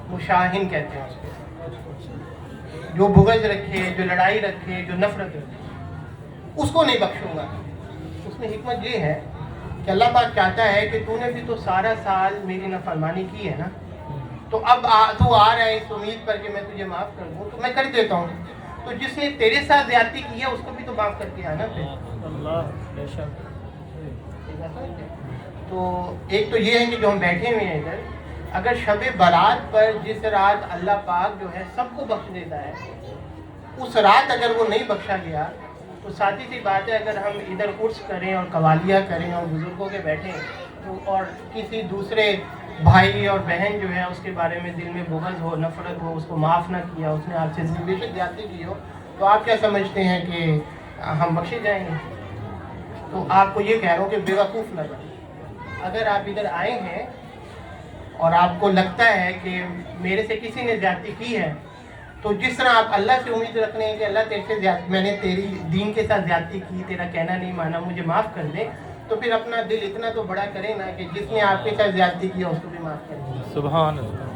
مشاہن کہتے ہیں اس کو، جو بغض رکھے، جو لڑائی رکھے، جو نفرت رکھے، اس کو نہیں بخشوں گا۔ اس میں حکمت یہ ہے کہ اللہ پاک چاہتا ہے کہ تو نے بھی تو سارا سال میری نافرمانی کی ہے نا، تو اب تو آ رہا ہے اس امید پر کہ میں تجھے معاف کر دوں، تو میں کر دیتا ہوں۔ تو جس نے تیرے ساتھ زیادتی کی ہے اس کو بھی تو معاف کر کے آنا پھر۔ اللہ بے شک۔ تو ایک تو یہ ہے کہ جو ہم بیٹھے ہوئے ہیں ادھر، اگر شب برات پر جس رات اللہ پاک جو ہے سب کو بخش دیتا ہے، اس رات اگر وہ نہیں بخشا گیا تو ساتھی سی بات ہے اگر ہم ادھر عرس کریں اور قوالیہ کریں اور بزرگوں کے بیٹھیں اور کسی دوسرے بھائی اور بہن جو ہے اس کے بارے میں دل میں بغض ہو، نفرت ہو، اس کو معاف نہ کیا، اس نے آپ سے بے شک زیادتی کی ہو، تو آپ کیا سمجھتے ہیں کہ ہم بخشے جائیں گے؟ تو آپ کو یہ کہہ رہا ہوں کہ بیوقوف نہ بنیں۔ اگر آپ ادھر آئے ہیں اور آپ کو لگتا ہے کہ میرے سے کسی نے زیادتی کی ہے، تو جس طرح آپ اللہ سے امید رکھنے ہیں کہ اللہ تیرے سے میں نے تیری دین کے ساتھ زیادتی کی، تیرا کہنا نہیں مانا، مجھے معاف کر دے، تو پھر اپنا دل اتنا تو بڑا کرے نا کہ جس نے آپ کے ساتھ زیادتی کی ہے اس کو بھی معاف کر دے۔ سبحان اللہ۔